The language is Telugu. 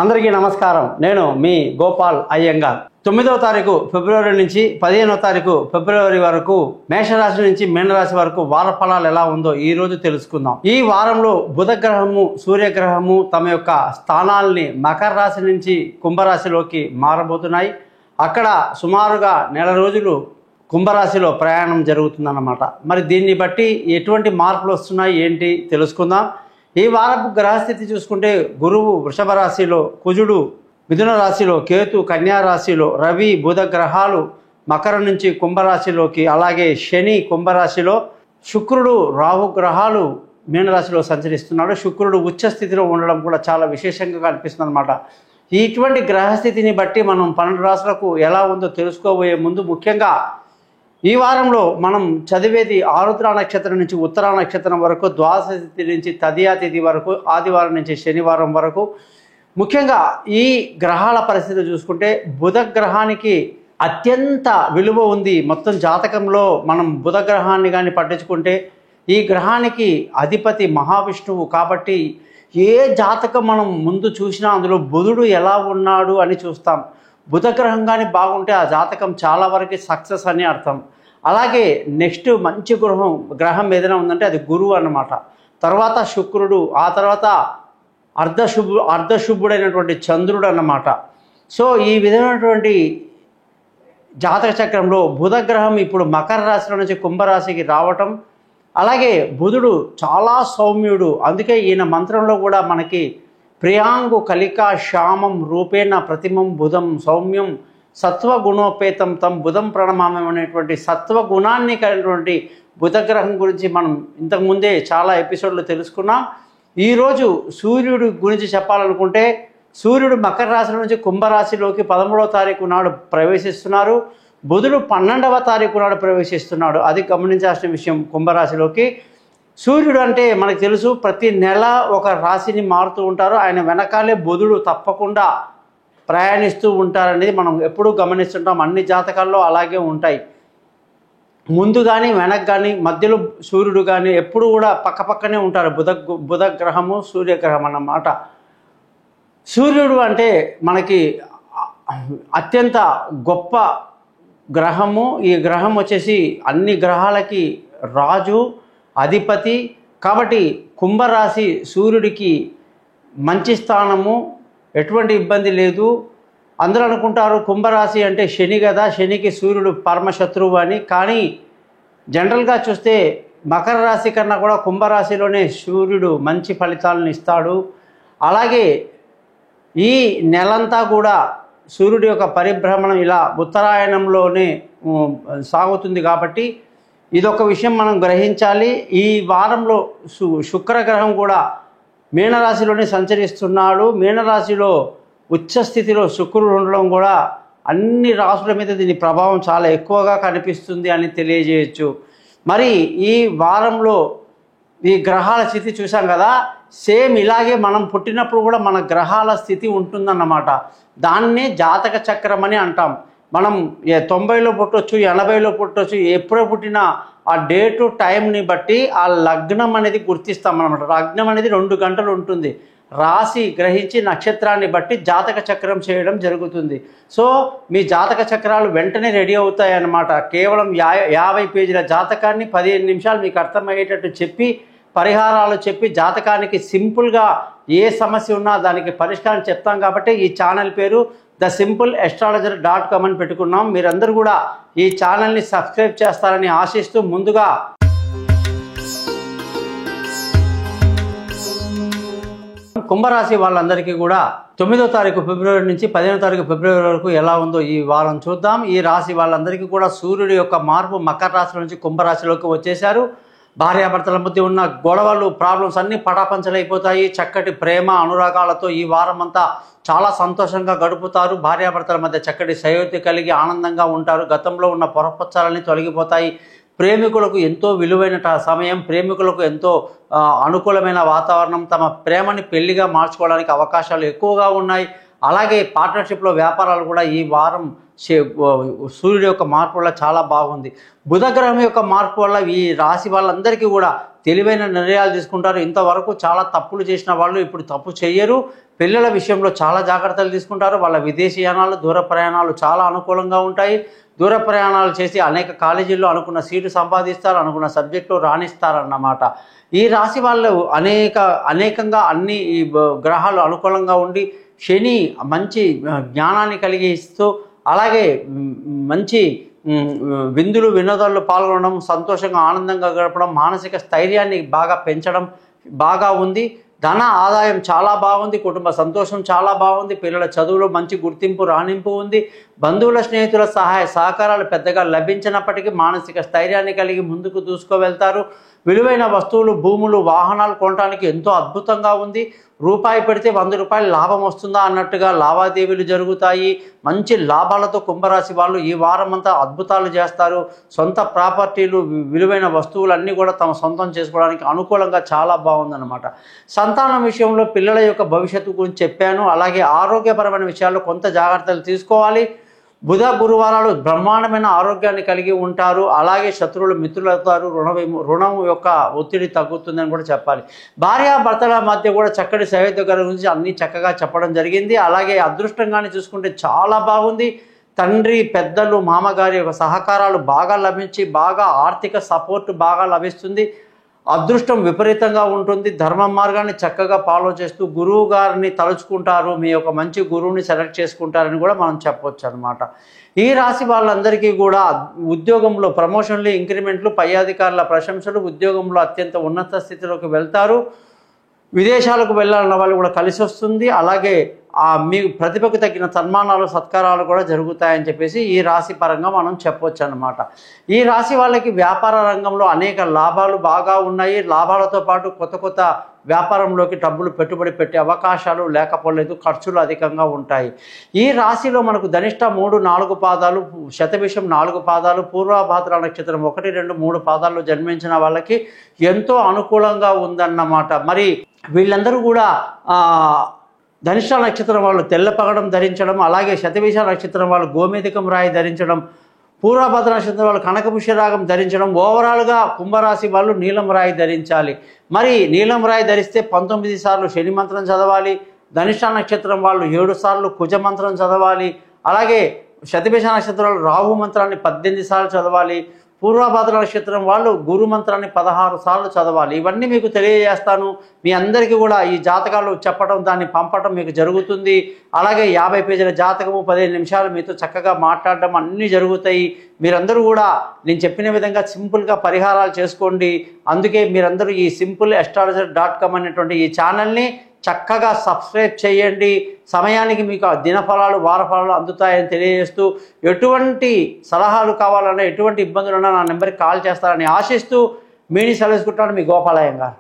అందరికీ నమస్కారం. నేను మీ గోపాల్ అయ్యంగార్. 9వ తారీఖు ఫిబ్రవరి నుంచి 15వ తారీఖు ఫిబ్రవరి వరకు మేషరాశి నుంచి మీనరాశి వరకు వార ఫలాలు ఎలా ఉందో ఈ రోజు తెలుసుకుందాం. ఈ వారంలో బుధ గ్రహము, సూర్యగ్రహము తమ యొక్క స్థానాల్ని మకర రాశి నుంచి కుంభరాశిలోకి మారబోతున్నాయి. అక్కడ సుమారుగా నెల రోజులు కుంభరాశిలో ప్రయాణం జరుగుతుందన్నమాట. మరి దీన్ని బట్టి ఎటువంటి మార్పులు వస్తున్నాయి ఏంటి తెలుసుకుందాం. ఈ వారపు గ్రహస్థితి చూసుకుంటే గురువు వృషభ రాశిలో, కుజుడు మిథున రాశిలో, కేతు కన్యా రాశిలో, రవి బుధ గ్రహాలు మకరం నుంచి కుంభరాశిలోకి, అలాగే శని కుంభరాశిలో, శుక్రుడు రాహు గ్రహాలు మీనరాశిలో సంచరిస్తున్నాడు. శుక్రుడు ఉచ్చ స్థితిలో ఉండడం కూడా చాలా విశేషంగా కనిపిస్తుంది అనమాట. ఇటువంటి గ్రహస్థితిని బట్టి మనం 12 రాశులకు ఎలా ఉందో తెలుసుకోబోయే ముందు ముఖ్యంగా ఈ వారంలో మనం చదివేది ఆరుద్ర నక్షత్రం నుంచి ఉత్తరా నక్షత్రం వరకు, ద్వాదశ తిథి నుంచి తదియా తిథి వరకు, ఆదివారం నుంచి శనివారం వరకు. ముఖ్యంగా ఈ గ్రహాల పరిస్థితి చూసుకుంటే బుధ గ్రహానికి అత్యంత విలువ ఉంది. మొత్తం జాతకంలో మనం బుధ గ్రహాన్ని కానీ పట్టించుకుంటే ఈ గ్రహానికి అధిపతి మహావిష్ణువు కాబట్టి ఏ జాతకం మనం ముందు చూసినా అందులో బుధుడు ఎలా ఉన్నాడు అని చూస్తాం. బుధ గ్రహం కానీ బాగుంటే ఆ జాతకం చాలా వరకు సక్సెస్ అని అర్థం. అలాగే నెక్స్ట్ మంచి గ్రహం ఏదైనా ఉందంటే అది గురువు అన్నమాట. తర్వాత శుక్రుడు, ఆ తర్వాత అర్ధశుభుడైనటువంటి చంద్రుడు అన్నమాట. సో ఈ విధమైనటువంటి జాతక చక్రంలో బుధ గ్రహం ఇప్పుడు మకర రాశిలో నుంచి కుంభరాశికి రావటం, అలాగే బుధుడు చాలా సౌమ్యుడు. అందుకే ఈయన మంత్రంలో కూడా మనకి ప్రియాంగు కలికా శ్యామం రూపేణ ప్రతిమం బుధం సౌమ్యం సత్వగుణోపేతం తం బుధం ప్రణమామం అనేటువంటి సత్వగుణాన్ని కలిగినటువంటి బుధగ్రహం గురించి మనం ఇంతకుముందే చాలా ఎపిసోడ్లు తెలుసుకున్నాం. ఈరోజు సూర్యుడి గురించి చెప్పాలనుకుంటే సూర్యుడు మకర రాశి నుంచి కుంభరాశిలోకి 13వ తారీఖు నాడు ప్రవేశిస్తున్నారు. బుధుడు 12వ తారీఖు నాడు ప్రవేశిస్తున్నాడు. అది గమనించాల్సిన విషయం. కుంభరాశిలోకి సూర్యుడు అంటే మనకు తెలుసు, ప్రతి నెల ఒక రాశిని మారుతూ ఉంటారు. ఆయన వెనకాలే బుధుడు తప్పకుండా ప్రయాణిస్తూ ఉంటారనేది మనం ఎప్పుడూ గమనిస్తుంటాం. అన్ని జాతకాల్లో అలాగే ఉంటాయి. ముందు కానీ వెనక్కి కానీ మధ్యలో సూర్యుడు కానీ ఎప్పుడు కూడా పక్కపక్కనే ఉంటారు. బుధ గ్రహము సూర్యగ్రహం అన్నమాట. సూర్యుడు అంటే మనకి అత్యంత గొప్ప గ్రహము. ఈ గ్రహం వచ్చేసి అన్ని గ్రహాలకి రాజు, అధిపతి. కాబట్టి కుంభరాశి సూర్యుడికి మంచి స్థానము, ఎటువంటి ఇబ్బంది లేదు. అందరూ అనుకుంటారు కుంభరాశి అంటే శని కదా, శనికి సూర్యుడు పరమశత్రువు అని. కానీ జనరల్గా చూస్తే మకర రాశి కన్నా కూడా కుంభరాశిలోనే సూర్యుడు మంచి ఫలితాలను ఇస్తాడు. అలాగే ఈ నెలంతా కూడా సూర్యుడి యొక్క పరిభ్రమణం ఇలా ఉత్తరాయణంలోనే సాగుతుంది. కాబట్టి ఇదొక విషయం మనం గ్రహించాలి. ఈ వారంలో శుక్రగ్రహం కూడా మీనరాశిలోనే సంచరిస్తున్నాడు. మీనరాశిలో ఉచ్చస్థితిలో శుక్రుడు ఉండడం కూడా అన్ని రాశుల మీద దీని ప్రభావం చాలా ఎక్కువగా కనిపిస్తుంది అని తెలియజేయచ్చు. మరి ఈ వారంలో ఈ గ్రహాల స్థితి చూసాం కదా, సేమ్ ఇలాగే మనం పుట్టినప్పుడు కూడా మన గ్రహాల స్థితి ఉంటుందన్నమాట. దాన్నే జాతక చక్రం అని అంటాం. మనం 90లో పుట్టవచ్చు, 80లో పుట్టవచ్చు. ఎప్పుడో పుట్టినా ఆ డేటు టైంని బట్టి ఆ లగ్నం అనేది గుర్తిస్తాం అన్నమాట. లగ్నం అనేది 2 గంటలు ఉంటుంది. రాశి గ్రహించి నక్షత్రాన్ని బట్టి జాతక చక్రం చేయడం జరుగుతుంది. సో మీ జాతక చక్రాలు వెంటనే రెడీ అవుతాయి అన్నమాట. కేవలం 50 పేజీల జాతకాన్ని 15 నిమిషాలు మీకు అర్థమయ్యేటట్టు చెప్పి, పరిహారాలు చెప్పి, జాతకానికి సింపుల్గా ఏ సమస్య ఉన్నా దానికి పరిష్కారం చెప్తాం. కాబట్టి ఈ ఛానల్ పేరు thesimpleastrologer.com అని పెట్టుకున్నాం. మీరందరూ కూడా ఈ ఛానల్ని సబ్స్క్రైబ్ చేస్తారని ఆశిస్తూ ముందుగా కుంభరాశి వాళ్ళందరికీ కూడా 9వ తారీఖు ఫిబ్రవరి నుంచి 15వ తారీఖు ఫిబ్రవరి వరకు ఎలా ఉందో ఈ వారం చూద్దాం. ఈ రాశి వాళ్ళందరికీ కూడా సూర్యుడి యొక్క మార్పు మకర రాశి నుంచి కుంభరాశిలోకి వచ్చేశారు. భార్యాభర్తల మధ్య ఉన్న గొడవలు, ప్రాబ్లమ్స్ అన్నీ పటాపంచలైపోతాయి. చక్కటి ప్రేమ అనురాగాలతో ఈ వారం అంతా చాలా సంతోషంగా గడుపుతారు. భార్యాభర్తల మధ్య చక్కటి సయోధ్య కలిగి ఆనందంగా ఉంటారు. గతంలో ఉన్న పొరపచ్చాలన్నీ తొలగిపోతాయి. ప్రేమికులకు ఎంతో విలువైన సమయం, ప్రేమికులకు ఎంతో అనుకూలమైన వాతావరణం, తమ ప్రేమని పెళ్లిగా మార్చుకోవడానికి అవకాశాలు ఎక్కువగా ఉన్నాయి. అలాగే పార్ట్నర్షిప్లో వ్యాపారాలు కూడా ఈ వారం సూర్యుడి యొక్క మార్పు వల్ల చాలా బాగుంది. బుధగ్రహం యొక్క మార్పు వల్ల ఈ రాశి వాళ్ళందరికీ కూడా తెలివైన నిర్ణయాలు తీసుకుంటారు. ఇంతవరకు చాలా తప్పులు చేసిన వాళ్ళు ఇప్పుడు తప్పు చేయరు. పిల్లల విషయంలో చాలా జాగ్రత్తలు తీసుకుంటారు. వాళ్ళ విదేశీయానాలు, దూర ప్రయాణాలు చాలా అనుకూలంగా ఉంటాయి. దూర ప్రయాణాలు చేసి అనేక కాలేజీల్లో అనుకున్న సీటు సంపాదిస్తారు, అనుకున్న సబ్జెక్టులో రాణిస్తారన్నమాట. ఈ రాశి వాళ్ళు అనేకంగా అన్ని ఈ గ్రహాలు అనుకూలంగా ఉండి శని మంచి జ్ఞానాన్ని కలిగిస్తూ, అలాగే మంచి విందులు వినోదాల్లో పాల్గొనడం, సంతోషంగా ఆనందంగా గడపడం, మానసిక స్థైర్యాన్ని బాగా పెంచడం బాగా ఉంది. ధన ఆదాయం చాలా బాగుంది. కుటుంబ సంతోషం చాలా బాగుంది. పిల్లల చదువులో మంచి గుర్తింపు రాణింపు ఉంది. బంధువుల స్నేహితుల సహాయ సహకారాలు పెద్దగా లభించినప్పటికీ మానసిక స్థైర్యాన్ని కలిగి ముందుకు దూసుకువెళ్తారు. విలువైన వస్తువులు, భూములు, వాహనాలు కొనడానికి ఎంతో అద్భుతంగా ఉంది. రూపాయి పెడితే 100 రూపాయలు లాభం వస్తుందా అన్నట్టుగా లావాదేవీలు జరుగుతాయి. మంచి లాభాలతో కుంభరాశి వాళ్ళు ఈ వారం అంతా అద్భుతాలు చేస్తారు. సొంత ప్రాపర్టీలు, విలువైన వస్తువులన్నీ కూడా తమ సొంతం చేసుకోవడానికి అనుకూలంగా చాలా బాగుందన్నమాట. సంతానం విషయంలో పిల్లల యొక్క భవిష్యత్తు గురించి చెప్పాను. అలాగే ఆరోగ్యపరమైన విషయాల్లో కొంత జాగ్రత్తలు తీసుకోవాలి. బుధ గురువారాలు బ్రహ్మాండమైన ఆరోగ్యాన్ని కలిగి ఉంటారు. అలాగే శత్రువులు మిత్రులవుతారు. రుణం యొక్క ఒత్తిడి తగ్గుతుందని కూడా చెప్పాలి. భార్యాభర్తల మధ్య కూడా చక్కటి సయోధ్య గురించి అన్నీ చక్కగా చెప్పడం జరిగింది. అలాగే అదృష్టంగానే చూసుకుంటే చాలా బాగుంది. తండ్రి, పెద్దలు, మామగారి యొక్క సహకారాలు బాగా లభించి బాగా ఆర్థిక సపోర్ట్ బాగా లభిస్తుంది. అదృష్టం విపరీతంగా ఉంటుంది. ధర్మ మార్గాన్ని చక్కగా ఫాలో చేస్తూ గురువు గారిని తలుచుకుంటారు. మీ యొక్క మంచి గురువుని సెలెక్ట్ చేసుకుంటారని కూడా మనం చెప్పవచ్చు అనమాట. ఈ రాశి వాళ్ళందరికీ కూడా ఉద్యోగంలో ప్రమోషన్లు, ఇంక్రిమెంట్లు, పై అధికారుల ప్రశంసలు, ఉద్యోగంలో అత్యంత ఉన్నత స్థితిలోకి వెళ్తారు. విదేశాలకు వెళ్ళాలన్న వాళ్ళు కూడా కలిసి వస్తుంది. అలాగే మీ ప్రతిభకు తగిన సన్మానాలు, సత్కారాలు కూడా జరుగుతాయని చెప్పేసి ఈ రాశి పరంగా మనం చెప్పవచ్చు అన్నమాట. ఈ రాశి వాళ్ళకి వ్యాపార రంగంలో అనేక లాభాలు బాగా ఉన్నాయి. లాభాలతో పాటు కొత్త వ్యాపారంలోకి డబ్బులు పెట్టుబడి పెట్టే అవకాశాలు లేకపోలేదు. ఖర్చులు అధికంగా ఉంటాయి. ఈ రాశిలో మనకు ధనిష్ట 3, 4 పాదాలు, శతభిషం 4 పాదాలు, పూర్వభాద్ర నక్షత్రం 1, 2, 3 పాదాల్లో జన్మించిన వాళ్ళకి ఎంతో అనుకూలంగా ఉందన్నమాట. మరి వీళ్ళందరూ కూడా ధనిష్ట నక్షత్రం వాళ్ళు తెల్ల పగడం ధరించడం, అలాగే శతభిష నక్షత్రం వాళ్ళు గోమేధికం రాయి ధరించడం, పూర్వభద్ర నక్షత్రం వాళ్ళు కనకపుష్యరాగం ధరించడం, ఓవరాల్గా కుంభరాశి వాళ్ళు నీలం రాయి ధరించాలి. మరి నీలం రాయి ధరిస్తే 19 సార్లు శని మంత్రం చదవాలి. ధనిష్ట నక్షత్రం వాళ్ళు 7 సార్లు కుజ మంత్రం చదవాలి. అలాగే శతభిష నక్షత్రం వాళ్ళు రాహు మంత్రాన్ని 18 సార్లు చదవాలి. పూర్వభద్ర నక్షత్రం వాళ్ళు గురు మంత్రాన్ని 16 సార్లు చదవాలి. ఇవన్నీ మీకు తెలియజేస్తాను. మీ అందరికీ కూడా ఈ జాతకాలు చెప్పడం, దాన్ని పంపడం మీకు జరుగుతుంది. అలాగే 50 పేజీల జాతకము 15 నిమిషాలు మీతో చక్కగా మాట్లాడడం అన్నీ జరుగుతాయి. మీరందరూ కూడా నేను చెప్పిన విధంగా సింపుల్గా పరిహారాలు చేసుకోండి. అందుకే మీరందరూ ఈ simpleastrologer.com అనేటువంటి ఈ ఛానల్ని చక్కగా సబ్స్క్రైబ్ చేయండి. సమయానికి మీకు దినఫలాలు, వారఫలాలు అందుతాయని తెలియజేస్తూ, ఎటువంటి సలహాలు కావాలన్నా, ఎటువంటి ఇబ్బందులున్నా నా నెంబర్కి కాల్ చేస్తారని ఆశిస్తూ మీని సెలవుకుంటాను. మీ గోపాలయ్య గారు.